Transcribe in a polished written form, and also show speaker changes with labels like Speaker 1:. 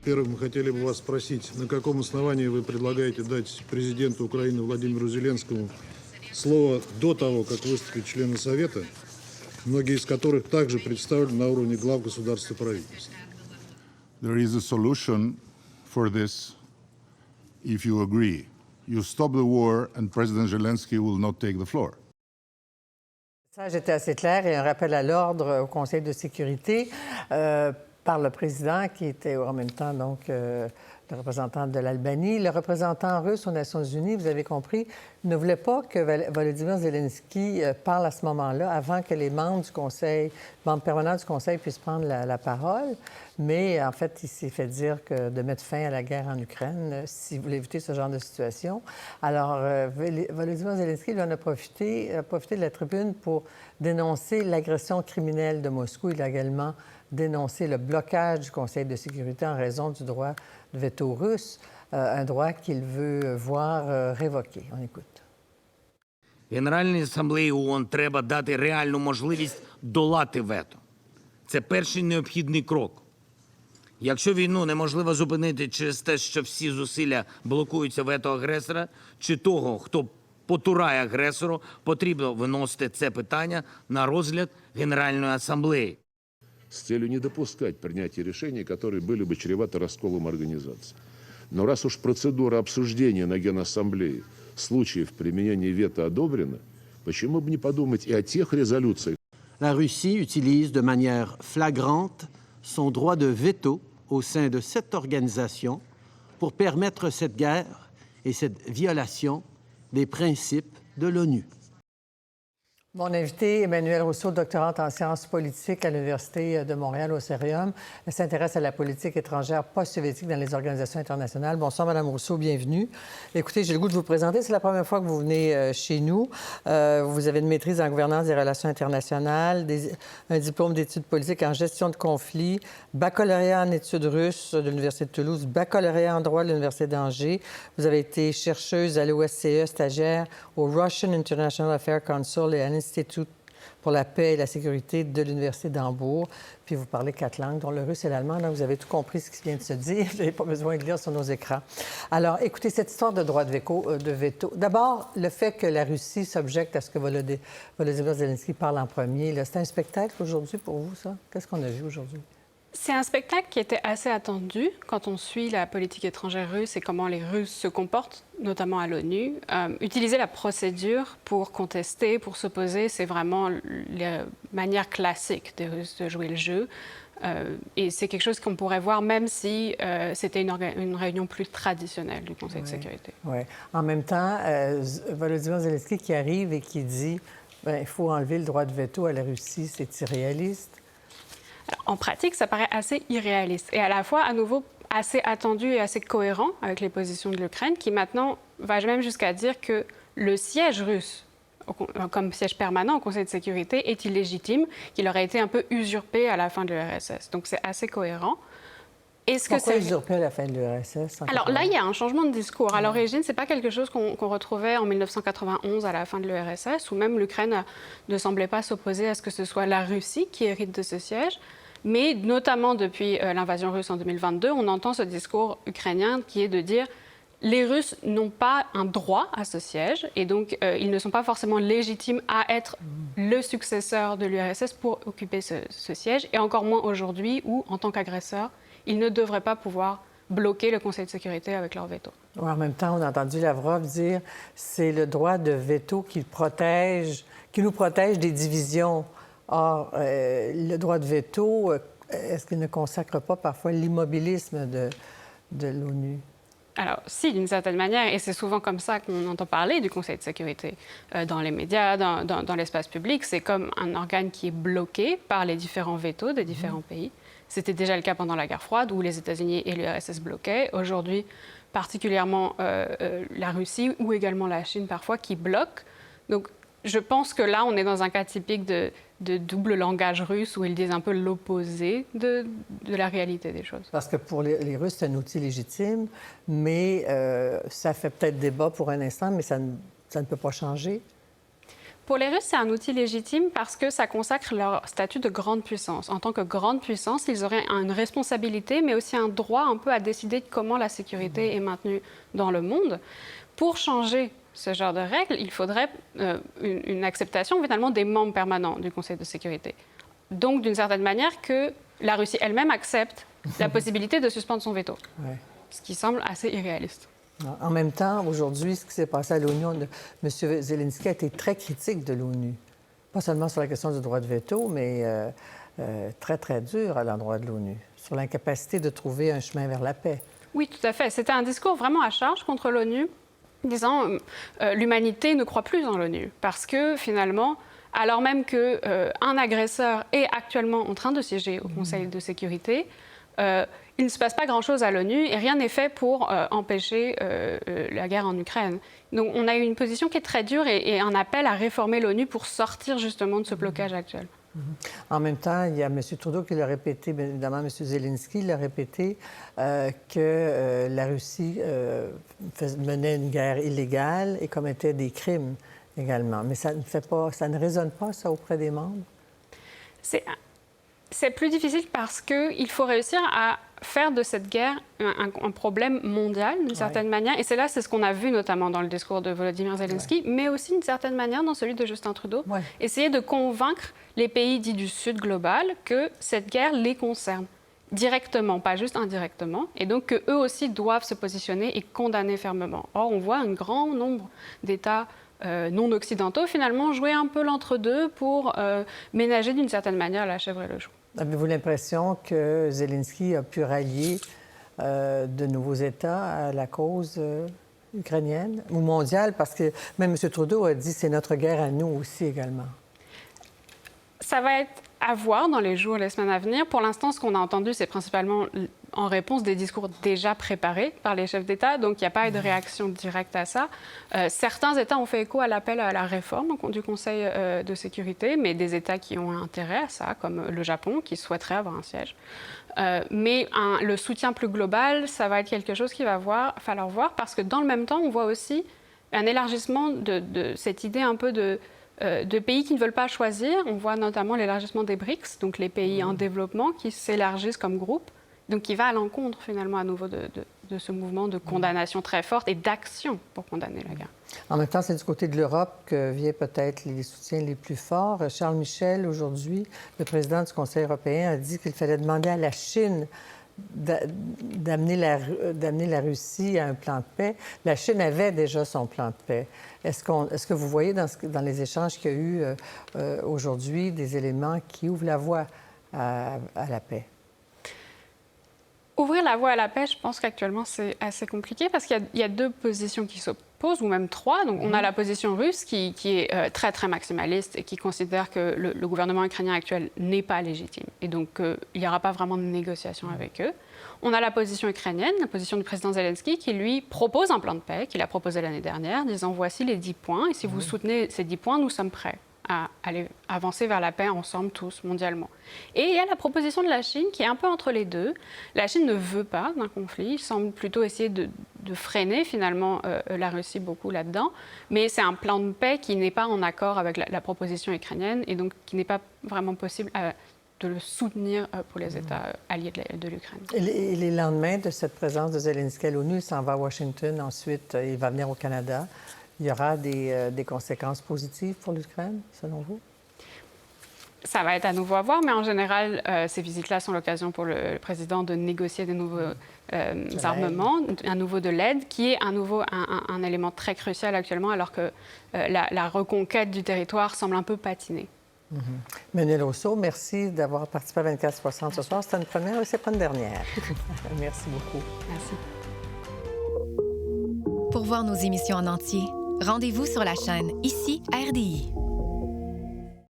Speaker 1: Первым, мы хотели бы вас спросить, на каком основании вы предлагаете дать президенту Украины Владимиру Зеленскому слово до того, как выступят члены Совета, многие из которых также представлены на уровне глав государств и правительств?
Speaker 2: There is a solution for this if you agree. You stop the war and President Zelensky will not take the floor.
Speaker 3: Le message était assez clair et un rappel à l'ordre au Conseil de sécurité par le président qui était en même temps donc le représentant de l'Albanie. Le représentant russe aux Nations unies, vous avez compris, ne voulait pas que Volodymyr Zelensky parle à ce moment-là avant que les membres du Conseil, membres permanents du Conseil puissent prendre la parole. Mais en fait, il s'est fait dire que de mettre fin à la guerre en Ukraine, s'il voulait éviter ce genre de situation. Alors, Volodymyr Zelensky lui en a profité de la tribune pour dénoncer l'agression criminelle de Moscou. Il a également dénoncé le blocage du Conseil de sécurité en raison du droit de veto russe, un droit qu'il veut voir révoqué. On écoute.
Speaker 4: Генеральній асамблеї ООН треба дати реальну можливість долати вето. Це перший необхідний крок. Якщо війну неможливо зупинити через те, що всі зусилля блокуються вето агресора, чи того, хто потурає агресору, потрібно виносити це питання на розгляд Генеральної асамблеї.
Speaker 5: С целью не допускать принятия решений, которые были бы чреваты расколом организации. Но раз уж процедура обсуждения на Генассамблее случаев применения вето одобрена, почему бы не подумать и о тех резолюциях?
Speaker 6: La Russie utilise de manière flagrante son droit de veto au sein de cette organisation pour permettre cette guerre et cette violation des principes de l'ONU.
Speaker 3: Mon invité, Emmanuelle Rousseau, doctorante en sciences politiques à l'Université de Montréal au Cérium. Elle s'intéresse à la politique étrangère post-soviétique dans les organisations internationales. Bonsoir, Mme Rousseau, bienvenue. Écoutez, j'ai le goût de vous présenter. C'est la première fois que vous venez chez nous. Vous avez une maîtrise en gouvernance des relations internationales, un diplôme d'études politiques en gestion de conflits, baccalauréat en études russes de l'Université de Toulouse, baccalauréat en droit de l'Université d'Angers. Vous avez été chercheuse à l'OSCE, stagiaire au Russian International Affairs Council et à l'Institut pour la paix et la sécurité de l'Université d'Hambourg. Puis vous parlez 4 langues, dont le russe et l'allemand. Donc, vous avez tout compris ce qui vient de se dire. Vous n'avez pas besoin de lire sur nos écrans. Alors, écoutez, cette histoire de droit de veto. D'abord, le fait que la Russie s'objecte à ce que Volodymyr Zelensky parle en premier, c'est un spectacle aujourd'hui pour vous, ça? Qu'est-ce qu'on a vu aujourd'hui?
Speaker 7: C'est un spectacle qui était assez attendu quand on suit la politique étrangère russe et comment les Russes se comportent, notamment à l'ONU. Utiliser la procédure pour contester, pour s'opposer, c'est vraiment la manière classique des Russes de jouer le jeu. Et c'est quelque chose qu'on pourrait voir même si c'était une réunion plus traditionnelle du Conseil de sécurité.
Speaker 3: Oui. En même temps, Volodymyr Zelensky qui arrive et qui dit il faut enlever le droit de veto à la Russie, c'est irréaliste.
Speaker 7: En pratique, ça paraît assez irréaliste et à la fois, à nouveau, assez attendu et assez cohérent avec les positions de l'Ukraine, qui maintenant va même jusqu'à dire que le siège russe, comme siège permanent au Conseil de sécurité, est illégitime, qu'il aurait été un peu usurpé à la fin de l'URSS. Donc c'est assez cohérent.
Speaker 3: Pourquoi usurpé à la fin de l'URSS?
Speaker 7: Alors là, il y a un changement de discours. À l'origine, ce n'est pas quelque chose qu'on retrouvait en 1991 à la fin de l'URSS, où même l'Ukraine ne semblait pas s'opposer à ce que ce soit la Russie qui hérite de ce siège. Mais notamment depuis l'invasion russe en 2022, on entend ce discours ukrainien qui est de dire les Russes n'ont pas un droit à ce siège et donc ils ne sont pas forcément légitimes à être le successeur de l'URSS pour occuper ce siège, et encore moins aujourd'hui où, en tant qu'agresseurs, ils ne devraient pas pouvoir bloquer le Conseil de sécurité avec leur veto.
Speaker 3: Oui, en même temps, on a entendu Lavrov dire que c'est le droit de veto qui nous protège des divisions. Or, le droit de veto, est-ce qu'il ne consacre pas parfois l'immobilisme de l'ONU?
Speaker 7: Alors, si, d'une certaine manière, et c'est souvent comme ça qu'on entend parler du Conseil de sécurité dans les médias, dans l'espace public, c'est comme un organe qui est bloqué par les différents vétos des différents pays. C'était déjà le cas pendant la guerre froide, où les États-Unis et l'URSS bloquaient. Aujourd'hui, particulièrement la Russie ou également la Chine parfois, qui bloquent. Donc, je pense que là, on est dans un cas typique de double langage russe, où ils disent un peu l'opposé de la réalité des choses.
Speaker 3: Parce que pour les Russes, c'est un outil légitime, mais ça fait peut-être débat pour un instant, mais ça ne peut pas changer.
Speaker 7: Pour les Russes, c'est un outil légitime parce que ça consacre leur statut de grande puissance. En tant que grande puissance, ils auraient une responsabilité, mais aussi un droit un peu à décider de comment la sécurité est maintenue dans le monde. Pour changer ce genre de règles, il faudrait une acceptation finalement des membres permanents du Conseil de sécurité. Donc, d'une certaine manière, que la Russie elle-même accepte la possibilité de suspendre son veto, ce qui semble assez irréaliste.
Speaker 3: En même temps, aujourd'hui, ce qui s'est passé à l'ONU, M. Zelensky a été très critique de l'ONU. Pas seulement sur la question du droit de veto, mais très, très dur à l'endroit de l'ONU, sur l'incapacité de trouver un chemin vers la paix. Oui,
Speaker 7: tout à fait. C'était un discours vraiment à charge contre l'ONU, disant l'humanité ne croit plus en l'ONU, parce que finalement, alors même qu'un agresseur est actuellement en train de siéger au Conseil de sécurité, il ne se passe pas grand-chose à l'ONU et rien n'est fait pour empêcher la guerre en Ukraine. Donc on a eu une position qui est très dure et un appel à réformer l'ONU pour sortir justement de ce blocage actuel.
Speaker 3: En même temps, il y a M. Trudeau qui l'a répété, bien évidemment, M. Zelensky l'a répété, que la Russie menait une guerre illégale et commettait des crimes également. Mais ça ne résonne pas, ça, auprès des membres?
Speaker 7: C'est plus difficile parce qu'il faut réussir à faire de cette guerre un problème mondial, d'une certaine manière. Et c'est ce qu'on a vu notamment dans le discours de Volodymyr Zelensky, mais aussi d'une certaine manière dans celui de Justin Trudeau. Essayer de convaincre les pays dits du Sud global que cette guerre les concerne directement, pas juste indirectement, et donc qu'eux aussi doivent se positionner et condamner fermement. Or, on voit un grand nombre d'États non occidentaux, finalement, jouer un peu l'entre-deux pour ménager d'une certaine manière la chèvre et le chou.
Speaker 3: Avez-vous l'impression que Zelensky a pu rallier de nouveaux États à la cause ukrainienne ou mondiale? Parce que même M. Trudeau a dit que c'est notre guerre à nous aussi également.
Speaker 7: Ça va être à voir dans les jours et les semaines à venir. Pour l'instant, ce qu'on a entendu, c'est principalement en réponse des discours déjà préparés par les chefs d'État. Donc, il n'y a pas eu de réaction directe à ça. Certains États ont fait écho à l'appel à la réforme du Conseil de sécurité, mais des États qui ont intérêt à ça, comme le Japon, qui souhaiterait avoir un siège. Mais le soutien plus global, ça va être quelque chose qu'il va falloir voir, parce que dans le même temps, on voit aussi un élargissement de cette idée un peu de pays qui ne veulent pas choisir. On voit notamment l'élargissement des BRICS, donc les pays en développement qui s'élargissent comme groupe, donc qui va à l'encontre finalement à nouveau de ce mouvement de condamnation très forte et d'action pour condamner la guerre.
Speaker 3: En même temps, c'est du côté de l'Europe que viennent peut-être les soutiens les plus forts. Charles Michel, aujourd'hui, le président du Conseil européen, a dit qu'il fallait demander à la Chine d'amener la Russie à un plan de paix. La Chine avait déjà son plan de paix. Est-ce que vous voyez dans les échanges qu'il y a eu aujourd'hui des éléments qui ouvrent la voie à la paix?
Speaker 7: Ouvrir la voie à la paix, je pense qu'actuellement, c'est assez compliqué parce qu'il y a deux positions qui s'opposent, ou même trois. Donc, on a la position russe qui est très, très maximaliste et qui considère que le gouvernement ukrainien actuel n'est pas légitime. Et donc, il n'y aura pas vraiment de négociation avec eux. On a la position ukrainienne, la position du président Zelensky, qui, lui, propose un plan de paix, qu'il a proposé l'année dernière, disant « voici les 10 points, et si vous soutenez ces 10 points, nous sommes prêts à aller avancer vers la paix ensemble, tous, mondialement. » Et il y a la proposition de la Chine qui est un peu entre les deux. La Chine ne veut pas d'un conflit, il semble plutôt essayer de freiner finalement la Russie beaucoup là-dedans, mais c'est un plan de paix qui n'est pas en accord avec la proposition ukrainienne et donc qui n'est pas vraiment possible de le soutenir pour les États alliés de l'Ukraine.
Speaker 3: Et les lendemains de cette présence de Zelensky à l'ONU, il s'en va à Washington, ensuite il va venir au Canada. Il y aura des conséquences positives pour l'Ukraine, selon vous?
Speaker 7: Ça va être à nouveau à voir, mais en général, ces visites-là sont l'occasion pour le président de négocier des nouveaux armements, à nouveau de l'aide, qui est à nouveau un élément très crucial actuellement, alors que la reconquête du territoire semble un peu patiner.
Speaker 3: Manuel Rousseau, merci d'avoir participé à 24/60 ce soir. C'était une première, mais ce n'est pas une dernière. Merci beaucoup.
Speaker 7: Merci.
Speaker 8: Pour voir nos émissions en entier, rendez-vous sur la chaîne Ici RDI.